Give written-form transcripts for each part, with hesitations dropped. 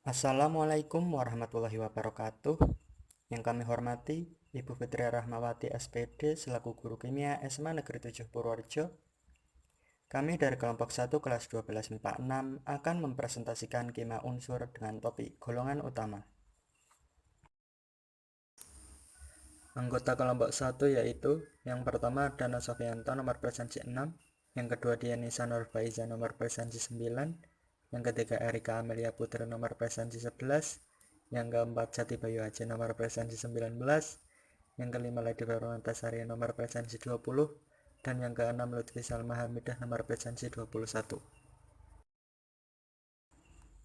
Assalamualaikum warahmatullahi wabarakatuh. Yang kami hormati Ibu Fitri Rahmawati SPD selaku Guru Kimia SMA Negeri 7 Purworejo. Kami dari kelompok 1 kelas 12 MIPA 6 akan mempresentasikan kimia unsur dengan topik golongan utama. Anggota kelompok 1 yaitu yang pertama Dana Sofianto nomor presensi 6, yang kedua Dianisa Nurbaiza nomor presensi 9, yang ketiga Erika Amelia Putri nomor presensi 11, yang keempat Jati Bayu Aceh nomor presensi 19, yang kelima Lady Veronatasari nomor presensi 20, dan yang keenam Lutfi Salma Hamidah nomor presensi 21.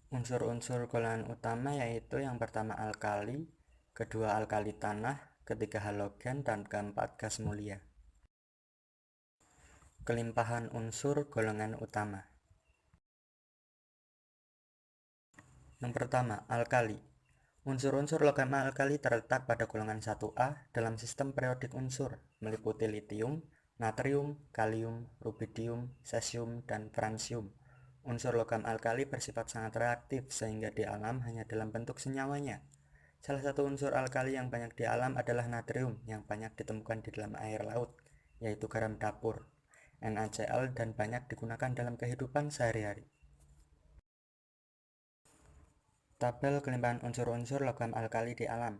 Unsur-unsur golongan utama yaitu yang pertama alkali, kedua alkali tanah, ketiga halogen, dan keempat gas mulia. Kelimpahan unsur golongan utama. Yang pertama, alkali. Unsur-unsur logam alkali terletak pada golongan 1A dalam sistem periodik unsur, meliputi litium, natrium, kalium, rubidium, cesium, dan fransium. Unsur logam alkali bersifat sangat reaktif sehingga di alam hanya dalam bentuk senyawanya. Salah satu unsur alkali yang banyak di alam adalah natrium yang banyak ditemukan di dalam air laut, yaitu garam dapur, NaCl, dan banyak digunakan dalam kehidupan sehari-hari. Tabel kelimpahan unsur-unsur logam alkali di alam.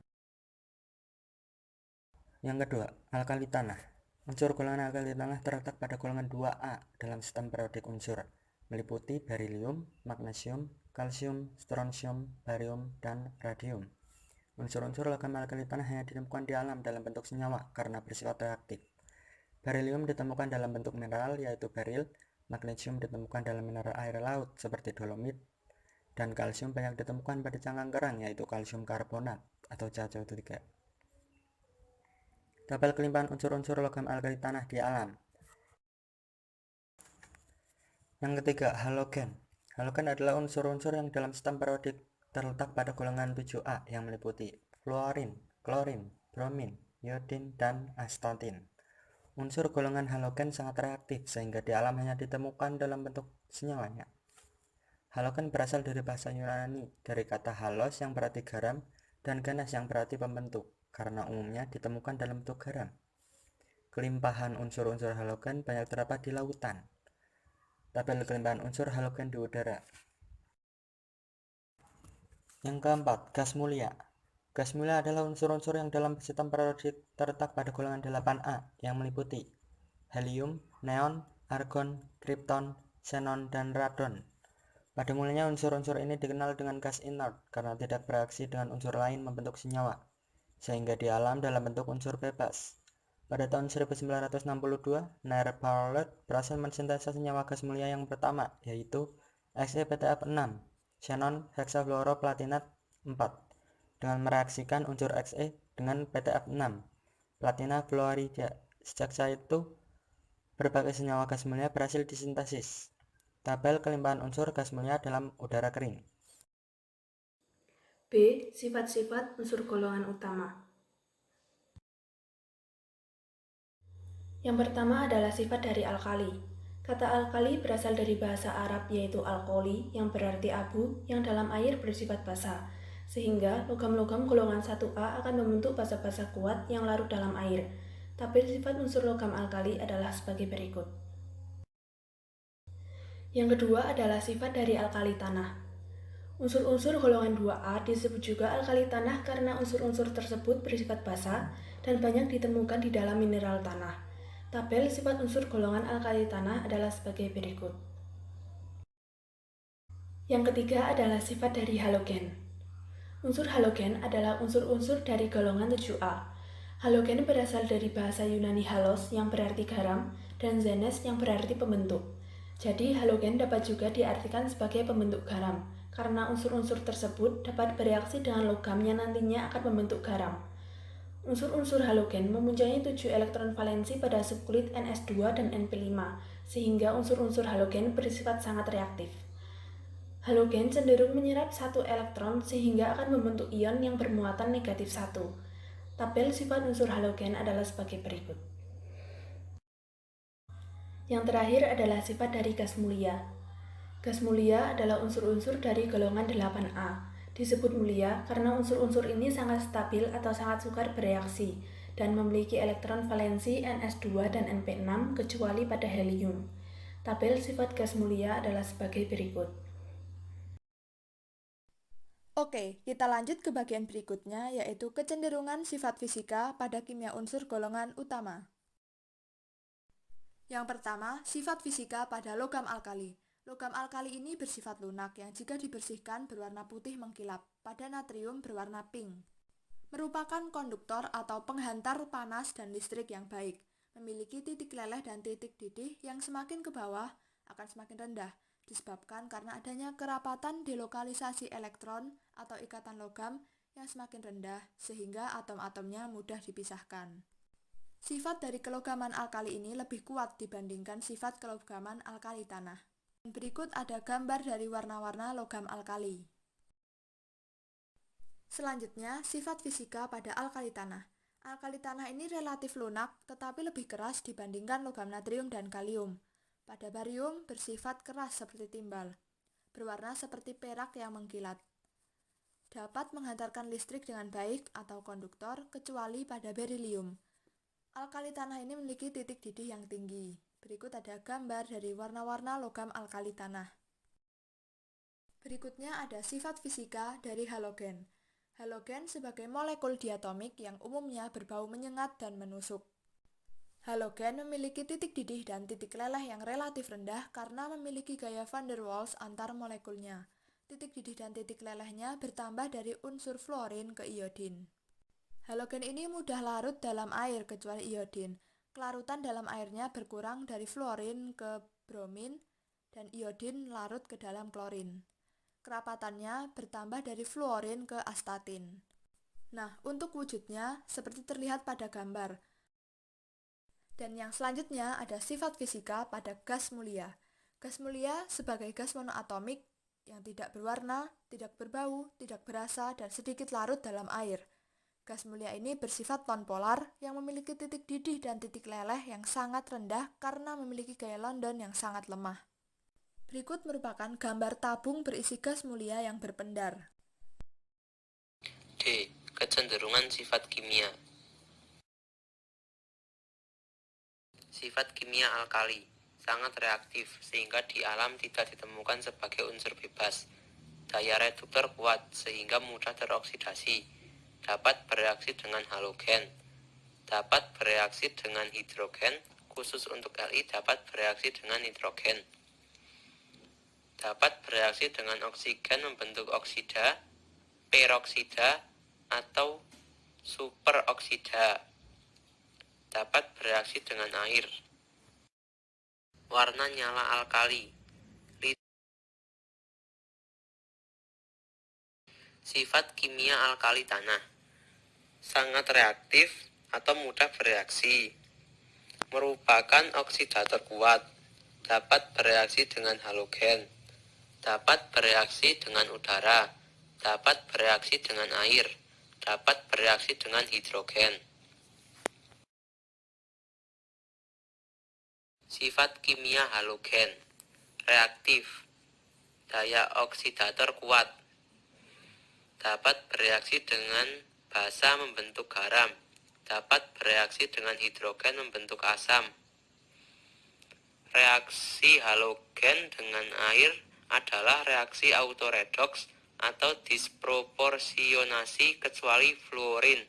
Yang kedua, alkali tanah. Unsur golongan alkali tanah terletak pada golongan 2A dalam sistem periodik unsur, meliputi berilium, magnesium, kalsium, strontium, barium, dan radium. Unsur-unsur logam alkali tanah hanya ditemukan di alam dalam bentuk senyawa karena bersifat reaktif. Berilium ditemukan dalam bentuk mineral yaitu beril, magnesium ditemukan dalam mineral air laut seperti dolomit, dan kalsium banyak ditemukan pada cangkang kerang yaitu kalsium karbonat atau CaCO3. Tabel kelimpahan unsur-unsur logam alkali tanah di alam. Yang ketiga, halogen. Halogen adalah unsur-unsur yang dalam sistem periodik terletak pada golongan 7A yang meliputi fluorin, klorin, bromin, iodin, dan astatin. Unsur golongan halogen sangat reaktif sehingga di alam hanya ditemukan dalam bentuk senyawanya. Halogen berasal dari bahasa Yunani dari kata halos yang berarti garam dan ganas yang berarti pembentuk, karena umumnya ditemukan dalam bentuk garam. Kelimpahan unsur-unsur halogen banyak terdapat di lautan. Tabel kelimpahan unsur halogen di udara. Yang keempat, gas mulia. Gas mulia adalah unsur-unsur yang dalam sistem periodik terletak pada golongan 8A yang meliputi helium, neon, argon, kripton, xenon, dan radon. Pada mulanya unsur-unsur ini dikenal dengan gas inert karena tidak bereaksi dengan unsur lain membentuk senyawa, sehingga di alam dalam bentuk unsur bebas. Pada tahun 1962, Nair Paulet berhasil mensintesis senyawa gas mulia yang pertama, yaitu XePtF6, xenon hexafluoroplatinat 4, dengan mereaksikan unsur Xe dengan PtF6, platina fluorida. Sejak saat itu, berbagai senyawa gas mulia berhasil disintesis. Tabel kelimpahan unsur gas mulia dalam udara kering. B. Sifat-sifat unsur golongan utama. Yang pertama adalah sifat dari alkali. Kata alkali berasal dari bahasa Arab yaitu alkoli yang berarti abu yang dalam air bersifat basa, sehingga logam-logam golongan 1A akan membentuk basa-basa kuat yang larut dalam air. Tabel sifat unsur logam alkali adalah sebagai berikut. Yang kedua adalah sifat dari alkali tanah. Unsur-unsur golongan 2A disebut juga alkali tanah karena unsur-unsur tersebut bersifat basa dan banyak ditemukan di dalam mineral tanah. Tabel sifat unsur golongan alkali tanah adalah sebagai berikut. Yang ketiga adalah sifat dari halogen. Unsur halogen adalah unsur-unsur dari golongan 7A. Halogen berasal dari bahasa Yunani halos yang berarti garam dan zenes yang berarti pembentuk. Jadi halogen dapat juga diartikan sebagai pembentuk garam, karena unsur-unsur tersebut dapat bereaksi dengan logam yang nantinya akan membentuk garam. Unsur-unsur halogen mempunyai 7 elektron valensi pada subkulit Ns2 dan Np5, sehingga unsur-unsur halogen bersifat sangat reaktif. Halogen cenderung menyerap 1 elektron sehingga akan membentuk ion yang bermuatan negatif 1. Tabel sifat unsur halogen adalah sebagai berikut. Yang terakhir adalah sifat dari gas mulia. Gas mulia adalah unsur-unsur dari golongan 8A. Disebut mulia karena unsur-unsur ini sangat stabil atau sangat sukar bereaksi dan memiliki elektron valensi Ns2 dan Np6 kecuali pada helium. Tabel sifat gas mulia adalah sebagai berikut. Oke, kita lanjut ke bagian berikutnya, yaitu kecenderungan sifat fisika pada kimia unsur golongan utama. Yang pertama, sifat fisika pada logam alkali. Logam alkali ini bersifat lunak yang jika dibersihkan berwarna putih mengkilap, pada natrium berwarna pink. Merupakan konduktor atau penghantar panas dan listrik yang baik. Memiliki titik leleh dan titik didih yang semakin ke bawah akan semakin rendah, disebabkan karena adanya kerapatan delokalisasi elektron atau ikatan logam yang semakin rendah sehingga atom-atomnya mudah dipisahkan. Sifat dari kelogaman alkali ini lebih kuat dibandingkan sifat kelogaman alkali tanah. Berikut ada gambar dari warna-warna logam alkali. Selanjutnya, sifat fisika pada alkali tanah. Alkali tanah ini relatif lunak tetapi lebih keras dibandingkan logam natrium dan kalium. Pada barium bersifat keras seperti timbal, berwarna seperti perak yang mengkilat. Dapat menghantarkan listrik dengan baik atau konduktor kecuali pada berilium. Alkali tanah ini memiliki titik didih yang tinggi. Berikut ada gambar dari warna-warna logam alkali tanah. Berikutnya ada sifat fisika dari halogen. Halogen sebagai molekul diatomik yang umumnya berbau menyengat dan menusuk. Halogen memiliki titik didih dan titik leleh yang relatif rendah karena memiliki gaya van der Waals antar molekulnya. Titik didih dan titik lelehnya bertambah dari unsur fluorin ke iodin. Halogen ini mudah larut dalam air kecuali iodin. Kelarutan dalam airnya berkurang dari fluorin ke bromin dan iodin larut ke dalam klorin. Kerapatannya bertambah dari fluorin ke astatin. Nah, untuk wujudnya seperti terlihat pada gambar. Dan yang selanjutnya ada sifat fisika pada gas mulia. Gas mulia sebagai gas monoatomik yang tidak berwarna, tidak berbau, tidak berasa, dan sedikit larut dalam air. Gas mulia ini bersifat nonpolar yang memiliki titik didih dan titik leleh yang sangat rendah karena memiliki gaya London yang sangat lemah. Berikut merupakan gambar tabung berisi gas mulia yang berpendar. D. Kecenderungan sifat kimia. Sifat kimia alkali sangat reaktif sehingga di alam tidak ditemukan sebagai unsur bebas. Daya reduktor kuat sehingga mudah teroksidasi. Dapat bereaksi dengan halogen, dapat bereaksi dengan hidrogen, khusus untuk Li dapat bereaksi dengan nitrogen. Dapat bereaksi dengan oksigen membentuk oksida, peroksida, atau superoksida. Dapat bereaksi dengan air. Warna nyala alkali. Sifat kimia alkali tanah sangat reaktif atau mudah bereaksi. Merupakan oksidator kuat. Dapat bereaksi dengan halogen. Dapat bereaksi dengan udara. Dapat bereaksi dengan air. Dapat bereaksi dengan hidrogen. Sifat kimia halogen reaktif. Daya oksidator kuat. Dapat bereaksi dengan basa membentuk garam. Dapat bereaksi dengan hidrogen membentuk asam. Reaksi halogen dengan air adalah reaksi autoredoks atau disproporsionasi kecuali fluorin.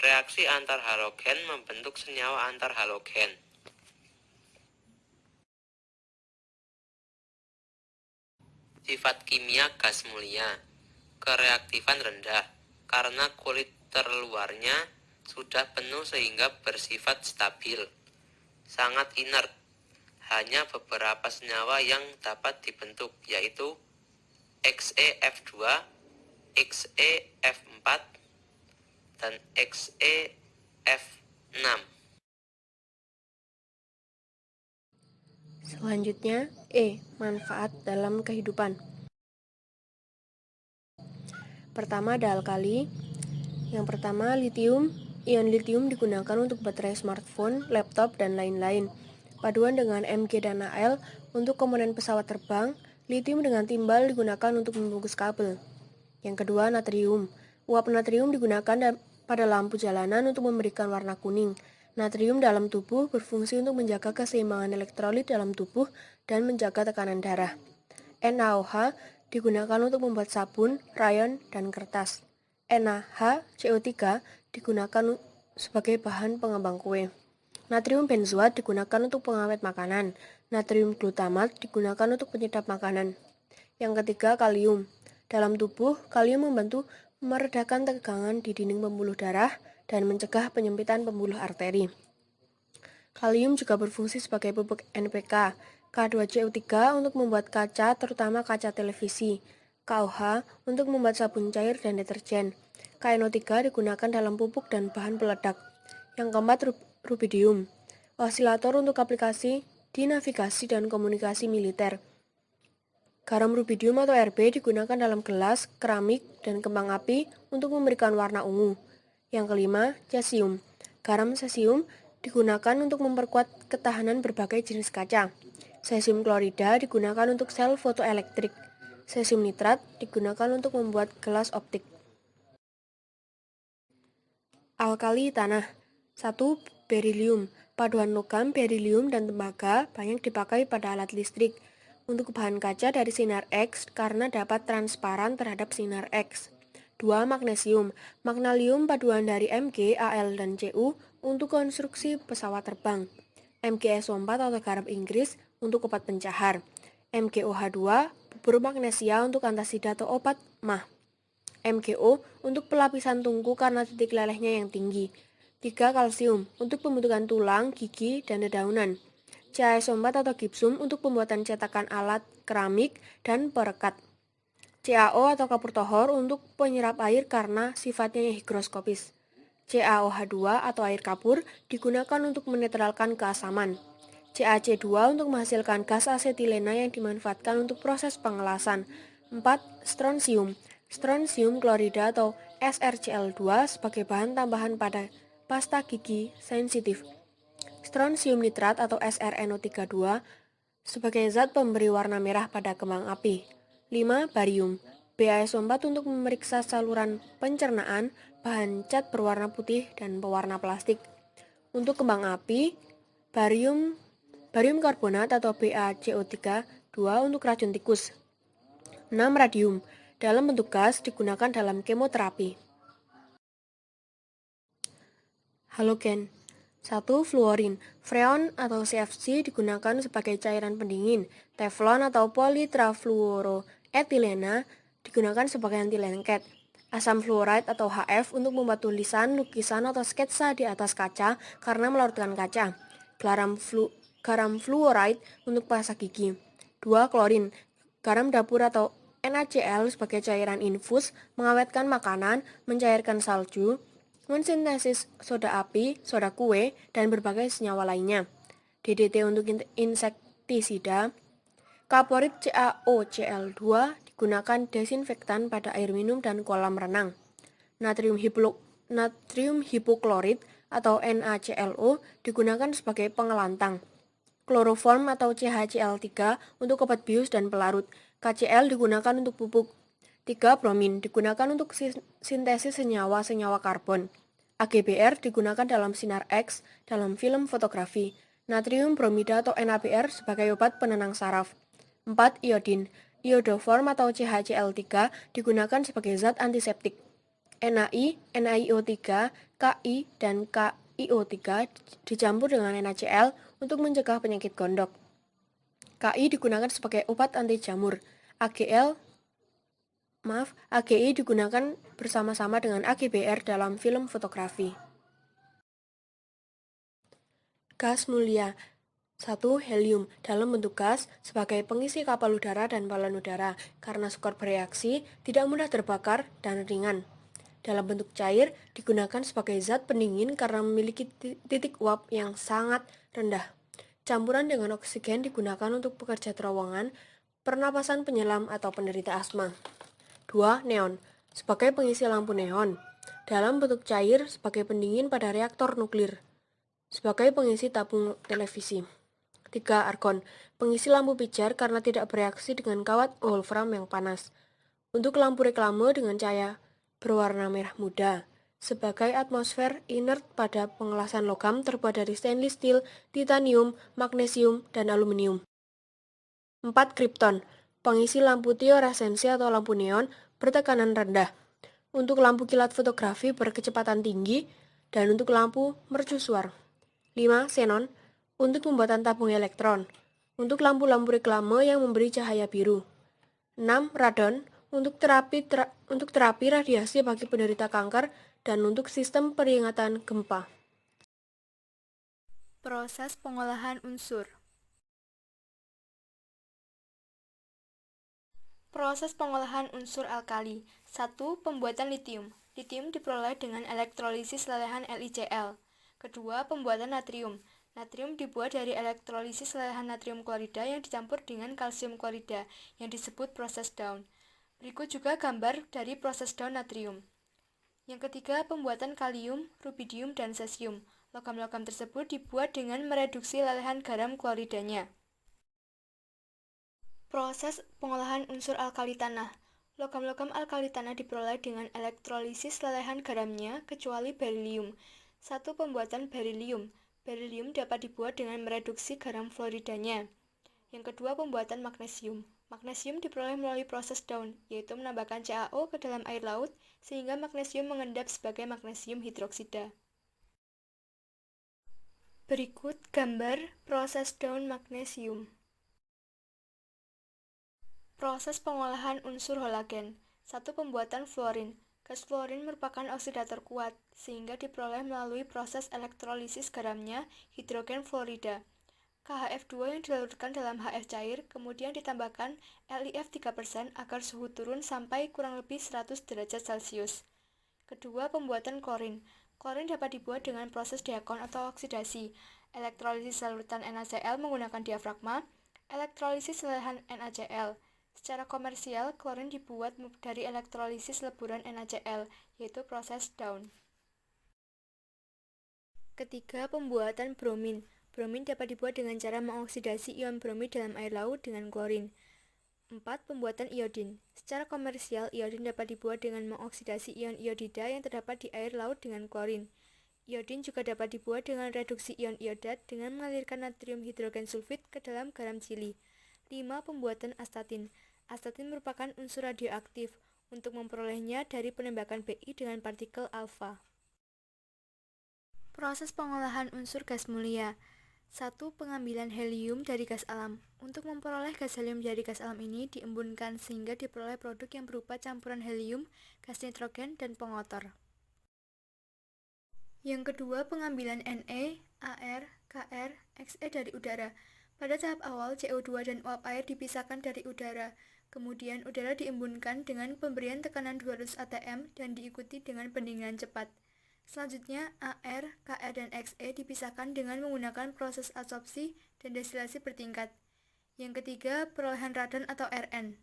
Reaksi antar halogen membentuk senyawa antar halogen. Sifat kimia gas mulia kereaktifan rendah karena kulit terluarnya sudah penuh sehingga bersifat stabil. Sangat inert. Hanya beberapa senyawa yang dapat dibentuk yaitu XeF2, XeF4, dan XeF6. Selanjutnya, manfaat dalam kehidupan. Pertama ada alkali. Yang pertama litium. Ion litium digunakan untuk baterai smartphone, laptop, dan lain-lain. Paduan dengan Mg dan Al untuk komponen pesawat terbang. Litium dengan timbal digunakan untuk membungkus kabel. Yang kedua, natrium. Uap natrium digunakan pada lampu jalanan untuk memberikan warna kuning. Natrium dalam tubuh berfungsi untuk menjaga keseimbangan elektrolit dalam tubuh dan menjaga tekanan darah. NaOH digunakan untuk membuat sabun, rayon, dan kertas. NaHCO3 digunakan sebagai bahan pengembang kue. Natrium benzoat digunakan untuk pengawet makanan. Natrium glutamat digunakan untuk penyedap makanan. Yang ketiga, kalium. Dalam tubuh, kalium membantu meredakan tegangan di dinding pembuluh darah dan mencegah penyempitan pembuluh arteri. Kalium juga berfungsi sebagai pupuk NPK. K2CO3 untuk membuat kaca, terutama kaca televisi. KOH untuk membuat sabun cair dan deterjen. KNO3 digunakan dalam pupuk dan bahan peledak. Yang keempat, rubidium. Osilator untuk aplikasi di navigasi dan komunikasi militer. Garam rubidium atau Rb digunakan dalam gelas, keramik, dan kembang api untuk memberikan warna ungu. Yang kelima, cesium. Garam cesium digunakan untuk memperkuat ketahanan berbagai jenis kaca. Cesium klorida digunakan untuk sel fotoelektrik. Cesium nitrat digunakan untuk membuat gelas optik. Alkali tanah. 1. Berilium. Paduan logam, berilium, dan tembaga banyak dipakai pada alat listrik. Untuk bahan kaca dari sinar X karena dapat transparan terhadap sinar X. 2. Magnesium. Magnesium paduan dari Mg, Al, dan Cu untuk konstruksi pesawat terbang. MgSO4 atau garam Inggris untuk obat pencahar. MgOH2 bubur magnesia untuk antasida atau obat MAH. MgO untuk pelapisan tungku karena titik lelehnya yang tinggi. 3. Kalsium untuk pembentukan tulang, gigi, dan dedaunan. CaSO4 atau gipsum untuk pembuatan cetakan alat, keramik, dan perekat. CaO atau kapur tohor untuk penyerap air karena sifatnya yang higroskopis. CaOH2 atau air kapur digunakan untuk menetralkan keasaman. CaC2 untuk menghasilkan gas asetilena yang dimanfaatkan untuk proses pengelasan. 4. Strontium. Strontium klorida atau SrCl2 sebagai bahan tambahan pada pasta gigi sensitif. Strontium nitrat atau SrNO32 sebagai zat pemberi warna merah pada kembang api. 5. Barium. BaSO4 untuk memeriksa saluran pencernaan, bahan cat berwarna putih, dan pewarna plastik. Untuk kembang api, barium karbonat atau BaCO3 2 untuk racun tikus. 6. Radium. Dalam bentuk gas digunakan dalam kemoterapi. Halogen. 1. Fluorin. Freon atau CFC digunakan sebagai cairan pendingin. Teflon atau politrafluoroetilena digunakan sebagai anti lengket. Asam fluoride atau HF untuk membuat tulisan, lukisan, atau sketsa di atas kaca karena melarutkan kaca. Garam fluoride untuk pasta gigi. 2. Klorin. Garam dapur atau NaCl sebagai cairan infus, mengawetkan makanan, mencairkan salju, mensintesis soda api, soda kue, dan berbagai senyawa lainnya. DDT untuk insektisida. Kaporit CaOCl2 digunakan desinfektan pada air minum dan kolam renang. Natrium hipoklorit atau NaClO digunakan sebagai pengelantang. Kloroform atau CHCl3 untuk obat bius dan pelarut. KCl digunakan untuk pupuk. 3. Bromin digunakan untuk sintesis senyawa-senyawa karbon. AgBr digunakan dalam sinar X dalam film fotografi. Natrium bromida atau NaBr sebagai obat penenang saraf. 4. Iodin. Iodoform atau CHCl3 digunakan sebagai zat antiseptik. NaI, NaIO3, Ki, dan KiO3 dicampur dengan NaCl untuk mencegah penyakit gondok. Ki digunakan sebagai obat anti jamur. AGI digunakan bersama-sama dengan AgBr dalam film fotografi. Gas mulia. 1. Helium dalam bentuk gas sebagai pengisi kapal udara dan balon udara karena sukar bereaksi, tidak mudah terbakar, dan ringan. Dalam bentuk cair digunakan sebagai zat pendingin karena memiliki titik uap yang sangat rendah. Campuran dengan oksigen digunakan untuk pekerja terowongan, pernapasan penyelam, atau penderita asma. 2. Neon sebagai pengisi lampu neon. Dalam bentuk cair sebagai pendingin pada reaktor nuklir. Sebagai pengisi tabung televisi. 3. Argon pengisi lampu pijar karena tidak bereaksi dengan kawat wolfram yang panas. Untuk lampu reklame dengan cahaya berwarna merah muda. Sebagai atmosfer inert pada pengelasan logam terbuat dari stainless steel, titanium, magnesium, dan aluminium. 4. Krypton, pengisi lampu fluoresensi atau lampu neon bertekanan rendah. Untuk lampu kilat fotografi berkecepatan tinggi, dan untuk lampu mercusuar. 5. Xenon, untuk pembuatan tabung elektron. Untuk lampu-lampu reklame yang memberi cahaya biru. 6. Radon, untuk terapi radiasi bagi penderita kanker dan untuk sistem peringatan gempa. Proses pengolahan unsur. Proses pengolahan unsur alkali. 1. Pembuatan litium. Litium diperoleh dengan elektrolisis lelehan LiCl. Kedua, pembuatan natrium. Natrium dibuat dari elektrolisis lelehan natrium klorida yang dicampur dengan kalsium klorida yang disebut proses Down. Berikut juga gambar dari proses Down natrium. Yang ketiga, pembuatan kalium, rubidium, dan cesium. Logam-logam tersebut dibuat dengan mereduksi lelehan garam kloridanya. Proses pengolahan unsur alkali tanah. Logam-logam alkali tanah diperoleh dengan elektrolisis lelehan garamnya kecuali berilium. 1. Pembuatan berilium. Berilium dapat dibuat dengan mereduksi garam fluoridanya. Yang kedua, pembuatan magnesium. Magnesium diperoleh melalui proses Down, yaitu menambahkan CaO ke dalam air laut sehingga magnesium mengendap sebagai magnesium hidroksida. Berikut gambar proses Down magnesium. Proses pengolahan unsur halogen. 1. Pembuatan fluorin. Gas fluorin merupakan oksidator kuat, sehingga diperoleh melalui proses elektrolisis garamnya, hidrogen fluorida. KHF2 yang dilarutkan dalam HF cair, kemudian ditambahkan LiF 3% agar suhu turun sampai kurang lebih 100 derajat Celcius. Kedua, pembuatan klorin. Klorin dapat dibuat dengan proses diakon atau oksidasi, elektrolisis larutan NaCl menggunakan diafragma, elektrolisis lelehan NaCl. Secara komersial, klorin dibuat dari elektrolisis leburan NaCl, yaitu proses Down. Ketiga, pembuatan bromin. Bromin dapat dibuat dengan cara mengoksidasi ion bromid dalam air laut dengan klorin. 4. Pembuatan iodin. Secara komersial, iodin dapat dibuat dengan mengoksidasi ion iodida yang terdapat di air laut dengan klorin. Iodin juga dapat dibuat dengan reduksi ion iodat dengan mengalirkan natrium hidrogen sulfit ke dalam garam chili. 5. Pembuatan astatin. Astatin merupakan unsur radioaktif. Untuk memperolehnya dari penembakan Bi dengan partikel alfa. Proses pengolahan unsur gas mulia. 1. Pengambilan helium dari gas alam. Untuk memperoleh gas helium dari gas alam ini diembunkan sehingga diperoleh produk yang berupa campuran helium, gas nitrogen, dan pengotor. Yang kedua, pengambilan Ne, Ar, Kr, Xe dari udara. Pada tahap awal, CO2 dan uap air dipisahkan dari udara. Kemudian udara diembunkan dengan pemberian tekanan 200 atm dan diikuti dengan pendinginan cepat. Selanjutnya, Ar, Kr, dan Xe dipisahkan dengan menggunakan proses adsorpsi dan destilasi bertingkat. Yang ketiga, perolehan radon atau Rn.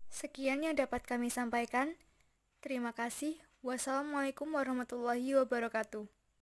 Sekian yang dapat kami sampaikan. Terima kasih. Wassalamualaikum warahmatullahi wabarakatuh.